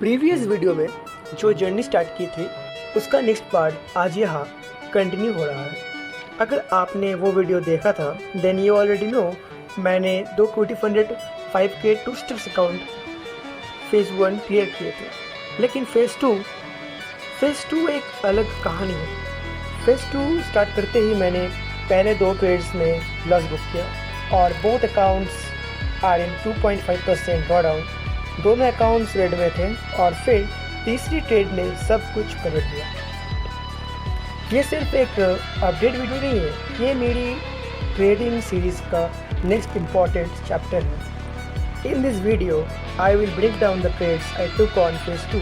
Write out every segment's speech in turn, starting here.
Previous video में जो journey start की थी उसका नेक्स्ट पार्ट आज यहाँ कंटिन्यू हो रहा है। अगर आपने वो वीडियो देखा था देन यू ऑलरेडी नो मैंने 2 equity funded 5K 2 steps account phase 1 clear किए थे। लेकिन फेज़ टू एक अलग कहानी है। फेज़ 2 स्टार्ट करते ही मैंने पहले 2 ट्रेड्स में लॉस बुक किया और both accounts are in 2.5% drawdown. दोनों अकाउंट्स रेड में थे और फिर तीसरी ट्रेड ने सब कुछ पलट दिया। ये सिर्फ एक अपडेट वीडियो नहीं है, ये मेरी ट्रेडिंग सीरीज़ का नेक्स्ट इम्पॉर्टेंट चैप्टर है। In this video I will break down the trades I took on phase 2,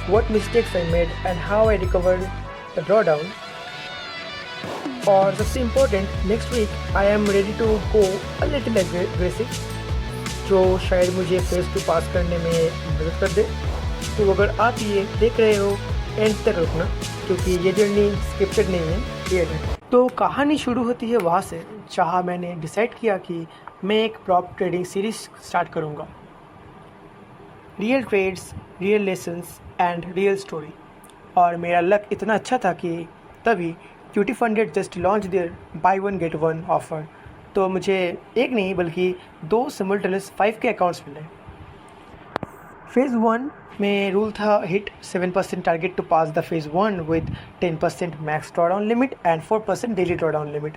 what mistakes I made and how I recovered the drawdown. और सबसे important next week I am ready to go a little aggressive, जो शायद मुझे phase 2 पास करने में मदद कर दे। तो अगर आप ये देख रहे हो एंड तक रुकना, क्योंकि ये जर्नी स्क्रिप्टेड नहीं है, क्लियर है। तो कहानी शुरू होती है वहाँ से जहाँ मैंने डिसाइड किया कि मैं एक प्रॉप ट्रेडिंग सीरीज स्टार्ट करूँगा। Real trades, real lessons and real story. और मेरा लक इतना अच्छा था कि तभी QT Funded just launch their buy 1 get 1 offer. तो मुझे एक नहीं बल्कि 2 सिमल्टेनियस 5K अकाउंट्स मिले। फेज़ 1 में रूल था hit 7% target to pass the phase 1 with 10% max drawdown limit and 4% daily drawdown limit.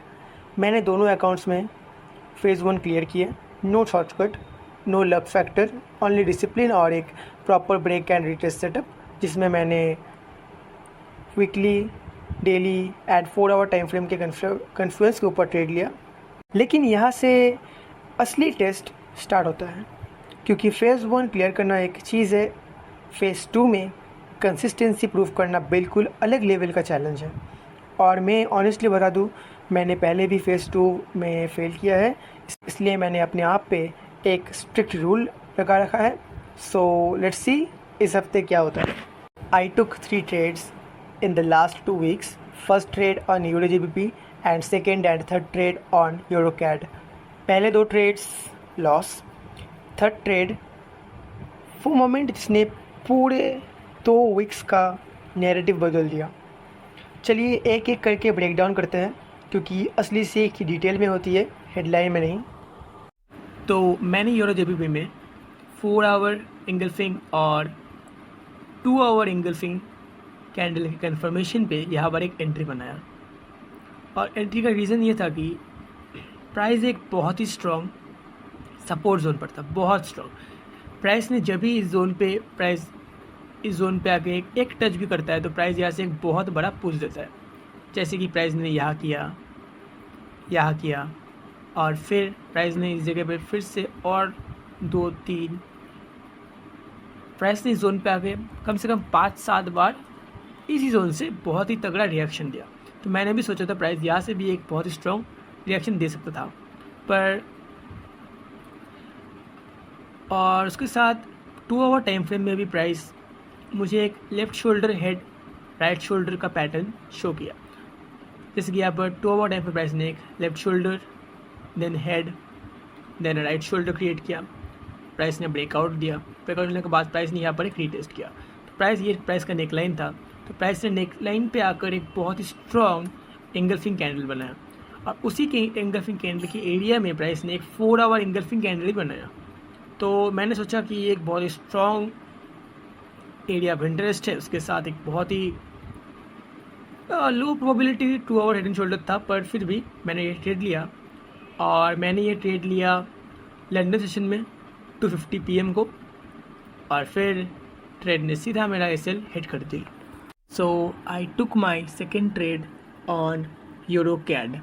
मैंने दोनों अकाउंट्स में फेज़ 1 क्लियर किए। No shortcut, no luck factor, only discipline और एक proper break and retest setup, जिसमें मैंने weekly, daily and 4 hour time frame के कन्फ्लुएंस के ऊपर ट्रेड लिया। लेकिन यहाँ से असली टेस्ट स्टार्ट होता है, क्योंकि फेज़ 1 क्लियर करना एक चीज़ है, फेज़ 2 में कंसिस्टेंसी प्रूव करना बिल्कुल अलग लेवल का चैलेंज है। और मैं ऑनेस्टली बता दूँ, मैंने पहले भी फेज़ 2 में फेल किया है, इसलिए मैंने अपने आप पे एक स्ट्रिक्ट रूल लगा रखा है। सो लेट्स सी इस हफ्ते क्या होता है। I took 3 trades in the last 2 weeks. First trade on euro GBP and second and third trade on euro CAD. पहले 2 ट्रेड्स लॉस, थर्ड ट्रेड वो मोमेंट जिसने पूरे 2 वीक्स का नैरेटिव बदल दिया। चलिए एक एक करके ब्रेक डाउन करते हैं, क्योंकि असली सीख डिटेल में होती है, हेडलाइन में नहीं। तो मैंने यूरो GBP में 4 आवर इंगल्फिंग और 2 आवर इंगल्फिंग कैंडल के कन्फर्मेशन पे यहाँ पर एक एंट्री बनाया। और एंट्री का रीज़न ये था कि प्राइस एक बहुत ही स्ट्रॉन्ग सपोर्ट जोन पर था, बहुत स्ट्रॉन्ग। प्राइस ने जब भी इस जोन पे आके एक टच भी करता है तो प्राइस यहाँ से एक बहुत बड़ा पुश देता है। जैसे कि प्राइस ने यहाँ किया और फिर प्राइस ने इस जगह पे फिर से और 2-3 प्राइस ने इस जोन पे आके कम से कम 5-7 बार इसी जोन से बहुत ही तगड़ा रिएक्शन दिया। तो मैंने भी सोचा था प्राइस यहाँ से भी एक बहुत ही स्ट्रॉन्ग रिएक्शन दे सकता था, पर और उसके साथ 2 आवर टाइम फ्रेम में भी प्राइस मुझे एक left shoulder head right shoulder का पैटर्न शो किया। जैसे कि यहाँ पर 2 आवर टाइम फ्रेम प्राइस ने एक left shoulder, then head, then right shoulder create किया। प्राइस ने ब्रेकआउट दिया। ब्रेकआउट देने के बाद प्राइस ने यहाँ पर एक रीटेस्ट किया। तो प्राइस का नेकलाइन था, तो प्राइस ने नेकलाइन पे आकर एक बहुत ही स्ट्रॉन्ग एंगल्फिंग कैंडल बनाया और उसी के एंगल्फिंग कैंडल के एरिया में प्राइस ने एक 4 आवर एंगल्फिंग कैंडल बनाया। तो मैंने सोचा कि ये एक बहुत ही स्ट्रॉन्ग एरिया ऑफ इंटरेस्ट है, उसके साथ एक बहुत ही low probability 2 hour head and shoulder था, पर फिर भी मैंने ये ट्रेड लिया। और मैंने ये ट्रेड लिया लंदन सेशन में 2:50 PM को, और फिर ट्रेड ने सीधा मेरा SL हिट कर दी। So I took my second trade on euro CAD.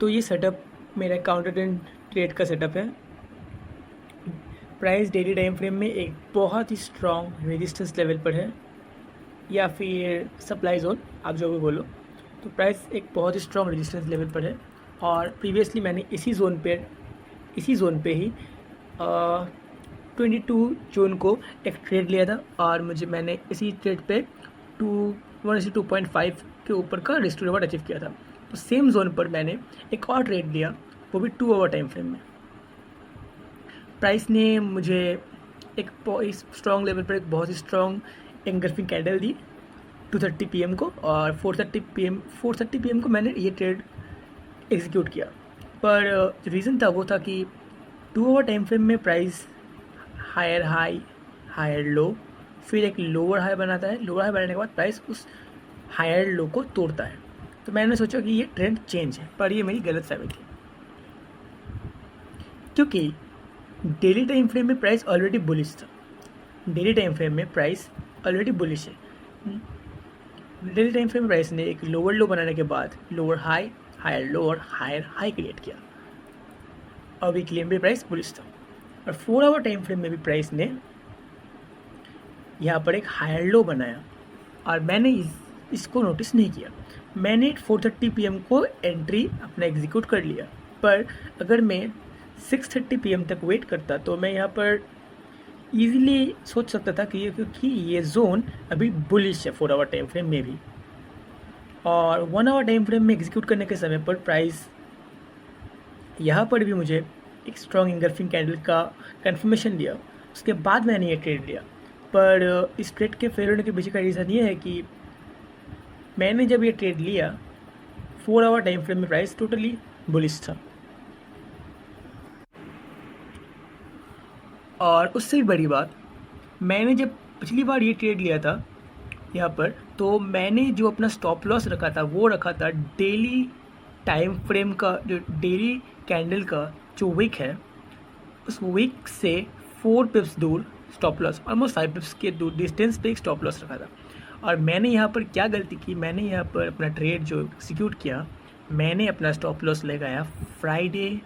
तो ये सेटअप मेरा काउंटर एंड ट्रेड का सेटअप है। प्राइस डेली टाइम फ्रेम में एक बहुत ही स्ट्रॉन्ग रेजिस्टेंस लेवल पर है, या फिर सप्लाई जोन, आप जो भी बोलो। तो प्राइस एक बहुत ही स्ट्रॉन्ग रेजिस्टेंस लेवल पर है और प्रीवियसली मैंने इसी जोन पे ही 22 जून को एक ट्रेड लिया था और मैंने इसी ट्रेड पे 2.5 के ऊपर का रिस्क टू रिवॉर्ड अचीव किया था। तो सेम जोन पर मैंने एक और ट्रेड लिया, वो भी 2 आवर टाइम फ्रेम में। प्राइस ने मुझे एक स्ट्रॉन्ग लेवल पर एक बहुत ही स्ट्रॉन्ग एंगल्फिंग कैंडल दी 2:30 PM को, और 4:30 PM को मैंने ये ट्रेड एग्जीक्यूट किया। पर जो रीज़न था वो था कि 2 आवर टाइम फ्रेम में price higher high higher low, फिर एक लोअर हाई बनाता है, लोअर हाई बनाने के बाद प्राइस उस हायर लो को तोड़ता है। तो मैंने सोचा कि ये ट्रेंड चेंज है, पर ये मेरी गलत साबित थी, क्योंकि डेली टाइम फ्रेम में प्राइस ऑलरेडी बुलिश था। डेली टाइम फ्रेम में प्राइस ऑलरेडी बुलिश है। डेली टाइम फ्रेम में प्राइस ने एक लोअर लो बनाने के बाद लोअर हाई हायर लो और हायर हाई क्रिएट किया, और वीकली में भी प्राइस बुलिश था। और 4 आवर टाइम फ्रेम में भी प्राइस ने यहाँ पर एक हायर लो बनाया, और मैंने इसको नोटिस नहीं किया। मैंने 4:30 PM को एंट्री अपना एग्जीक्यूट कर लिया, पर अगर मैं 6:30 PM तक वेट करता तो मैं यहाँ पर ईजिली सोच सकता था कि क्योंकि ये जोन अभी बुलिश है 4 आवर टाइम फ्रेम में भी, और 1 आवर टाइम फ्रेम में एग्जीक्यूट करने के समय पर प्राइस यहाँ पर भी मुझे एक स्ट्रॉन्ग इंगल्फिंग कैंडल का कंफर्मेशन दिया। उसके बाद मैंने ये ट्रेड लिया। पर इस ट्रेड के फेल होने के पीछे का रीज़न ये है कि मैंने जब ये ट्रेड लिया 4 आवर टाइम फ्रेम में प्राइस टोटली बुलिश था, और उससे भी बड़ी बात, मैंने जब पिछली बार ये ट्रेड लिया था यहाँ पर, तो मैंने जो अपना स्टॉप लॉस रखा था वो रखा था डेली टाइम फ्रेम का, जो डेली कैंडल का जो विक है उस विक से 4 पिप्स दूर स्टॉप लॉस, ऑलमोस्ट 5 पिप्स के दूर डिस्टेंस पे एक स्टॉप लॉस रखा था। और मैंने यहाँ पर क्या गलती की, मैंने यहाँ पर अपना ट्रेड जो एग्जीक्यूट किया, मैंने अपना स्टॉप लॉस लगाया फ्राइडे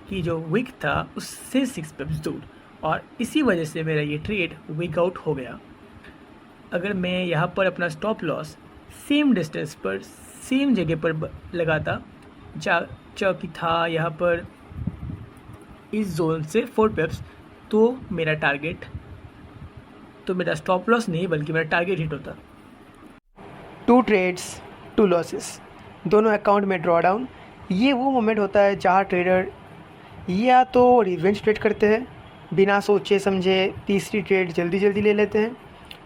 की जो विक था उससे 6 पिप्स दूर, और इसी वजह से मेरा ये ट्रेड विक आउट हो गया। अगर मैं यहाँ पर अपना स्टॉप लॉस सेम डिस्टेंस पर सेम जगह पर लगाता जो कि था यहाँ पर इस जोन से 4 पिप्स, तो मेरा टारगेट, तो मेरा स्टॉप लॉस नहीं बल्कि मेरा टारगेट हिट होता। 2 ट्रेड्स 2 लॉसेस, दोनों अकाउंट में ड्रॉ डाउन। ये वो मोमेंट होता है जहाँ ट्रेडर या तो रिवेंज ट्रेड करते हैं, बिना सोचे समझे तीसरी ट्रेड जल्दी जल्दी ले लेते हैं,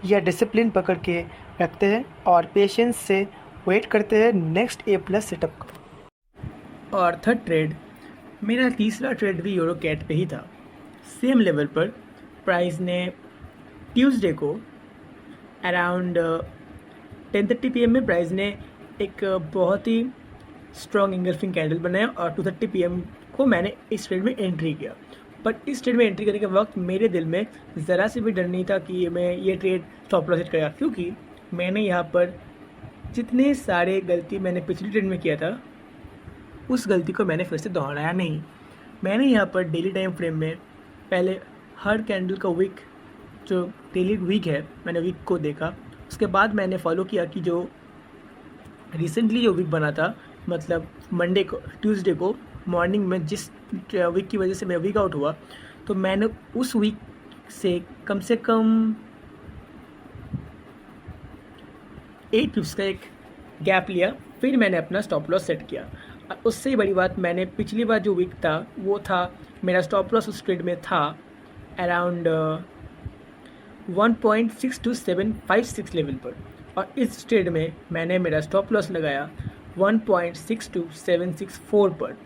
या डिसिप्लिन पकड़ के रखते हैं और पेशेंस से वेट करते हैं नेक्स्ट A+ सेटअप का। और थर्ड ट्रेड, मेरा तीसरा ट्रेड भी यूरो कैट पे ही था। सेम लेवल पर प्राइस ने ट्यूसडे को अराउंड 10:30 PM में प्राइस ने एक बहुत ही स्ट्रॉन्ग इंगल्फिंग कैंडल बनाया, और 2:30 PM को मैंने इस ट्रेड में एंट्री किया। पर इस ट्रेड में एंट्री करने के वक्त मेरे दिल में ज़रा से भी डर नहीं था कि मैं ये ट्रेड स्टॉप लॉस हिट करेगा, क्योंकि मैंने यहाँ पर जितने सारे गलती मैंने पिछली ट्रेड में किया था उस गलती को मैंने फिर से दोहराया नहीं। मैंने यहाँ पर डेली टाइम फ्रेम में पहले हर कैंडल का विक, जो डेली वीक है, मैंने वीक को देखा। उसके बाद मैंने फॉलो किया कि जो रिसेंटली जो वीक बना था, मतलब मंडे को, ट्यूसडे को मॉर्निंग में जिस वीक की वजह से मैं वीक आउट हुआ, तो मैंने उस वीक से कम 8 पिप्स का एक गैप लिया, फिर मैंने अपना स्टॉप लॉस सेट किया। उससे ही बड़ी बात, मैंने पिछली बार जो वीक था वो था, मेरा स्टॉप लॉस उस ट्रेड में था अराउंड 1.62756 लेवल पर, और इस ट्रेड में मैंने मेरा स्टॉप लॉस लगाया 1.62764 पर,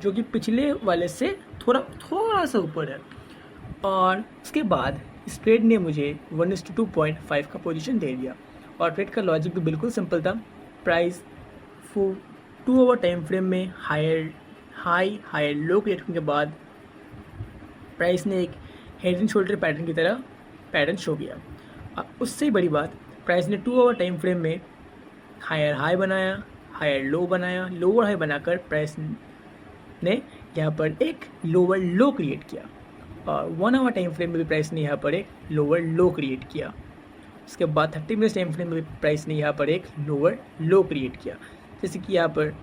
जो कि पिछले वाले से थोड़ा सा ऊपर है। और उसके बाद इस ट्रेड ने मुझे 1:2.5 का पोजीशन दे दिया। और ट्रेड का लॉजिक भी बिल्कुल सिंपल था। प्राइस 2 आवर टाइम फ्रेम में हायर हाई लो क्रिएट करने के बाद प्राइस ने एक हेड एंड शोल्डर पैटर्न की तरह पैटर्न शो किया। उससे बड़ी बात, प्राइस ने 2 आवर टाइम फ्रेम में हायर हाई बनाया, हायर लो बनाया, लोअर हाई बनाकर प्राइस ने यहाँ पर एक लोअर लो क्रिएट किया, और 1 आवर टाइम फ्रेम में भी प्राइस ने यहाँ पर एक लोअर लो क्रिएट किया। उसके बाद 30 मिनट्स टाइम फ्रेम में भी प्राइस ने यहाँ पर एक लोअर लो क्रिएट किया। जैसे कि यहाँ पर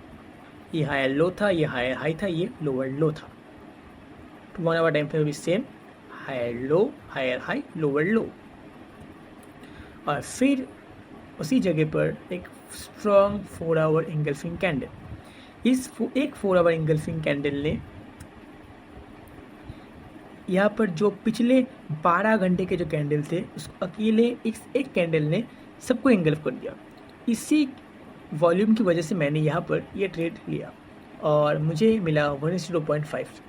ये हायर लो था, ये हायर हाई था, ये लोअर लो था। 1 आवर टाइम फ्रेम में भी same higher low, higher high, lower low, और फिर उसी जगह पर एक स्ट्रॉन्ग 4 आवर इंगल्फिंग कैंडल। इस एक 4 आवर इंगल्फिंग कैंडल ने यहाँ पर जो पिछले 12 घंटे के जो कैंडल थे उसको अकेले एक कैंडल ने सबको एंगल्फ कर दिया। इसी वॉल्यूम की वजह से मैंने यहाँ पर ये ट्रेड लिया और मुझे मिला 1:2.5।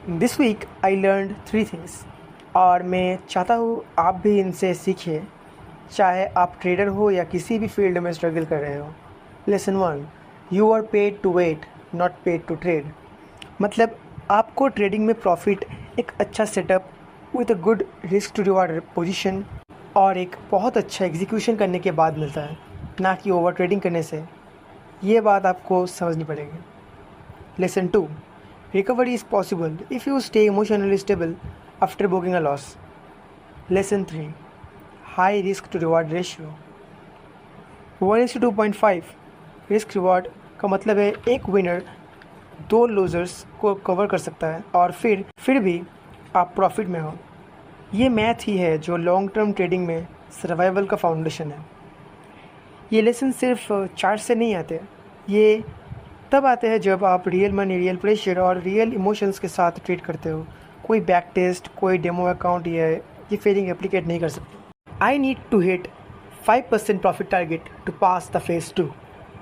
This week I learn 3 things और मैं चाहता हूँ आप भी इनसे सीखिए, चाहे आप ट्रेडर हो या किसी भी फील्ड में स्ट्रगल कर रहे हो। Lesson 1, you are paid to wait not paid to trade. मतलब आपको ट्रेडिंग में प्रॉफिट एक अच्छा setup with a good risk to reward position और एक बहुत अच्छा एग्जीक्यूशन करने के बाद मिलता है, ना कि ओवर ट्रेडिंग करने से। ये बात आपको समझनी पड़ेगी। Lesson 2, recovery is possible if you stay emotionally stable after booking a loss. Lesson 3, high risk to reward ratio 1:2.5। Risk reward का मतलब है एक विनर 2 लूजर्स को कवर कर सकता है और फिर भी आप प्रॉफिट में हो। ये मैथ ही है जो लॉन्ग टर्म ट्रेडिंग में सर्वाइवल का फाउंडेशन है। ये लेसन सिर्फ चार्ट से नहीं आते, ये तब आते हैं जब आप रियल मनी, रियल प्रेशर और रियल इमोशंस के साथ ट्रेड करते हो। कोई बैक टेस्ट, कोई डेमो अकाउंट ये फीलिंग एप्लीकेट नहीं कर सकते। I need to hit 5% profit target to pass the phase 2।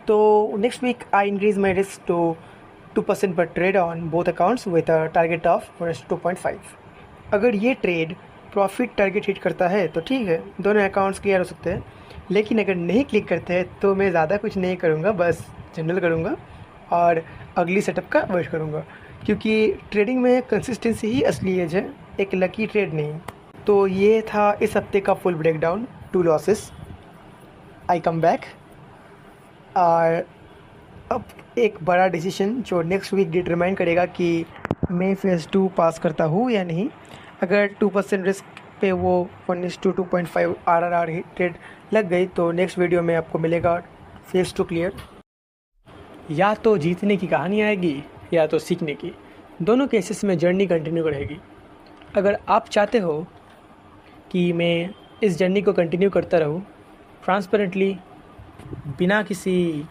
तो next week I increase my risk to 2% per trade on both accounts with a target of 1:2.5। अगर ये trade profit target hit करता है तो ठीक है, दोनों अकाउंट्स क्लियर हो सकते हैं। लेकिन अगर नहीं क्लिक करते हैं तो मैं ज़्यादा कुछ नहीं करूँगा, बस जनरल करूँगा और अगली सेटअप का वेट करूँगा, क्योंकि ट्रेडिंग में कंसिस्टेंसी ही असली एज है, एक लकी ट्रेड नहीं। तो ये था इस हफ्ते का फुल ब्रेकडाउन, 2 लॉसेस। आई कम बैक और अब एक बड़ा डिसीजन जो नेक्स्ट वीक डिटरमाइन करेगा कि मैं फेज़ 2 पास करता हूँ या नहीं। अगर 2% रिस्क पे वो 1:2.5 RRR ट्रेड लग गई तो नेक्स्ट वीडियो में आपको मिलेगा फेज़ 2 क्लियर। या तो जीतने की कहानी आएगी या तो सीखने की, दोनों केसेस में जर्नी कंटिन्यू रहेगी। अगर आप चाहते हो कि मैं इस जर्नी को कंटिन्यू करता रहूँ ट्रांसपेरेंटली, बिना किसी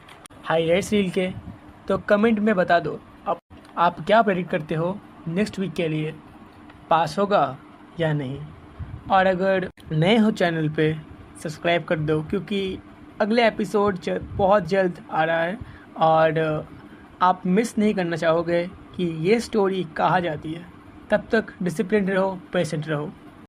हाईलाइट्स रील के, तो कमेंट में बता दो आप क्या प्रेडिक्ट करते हो नेक्स्ट वीक के लिए, पास होगा या नहीं। और अगर नए हो चैनल पे सब्सक्राइब कर दो, क्योंकि अगले एपिसोड बहुत जल्द आ रहा है और आप मिस नहीं करना चाहोगे कि ये स्टोरी कहाँ जाती है। तब तक डिसिप्लिन रहो, पेशेंट रहो।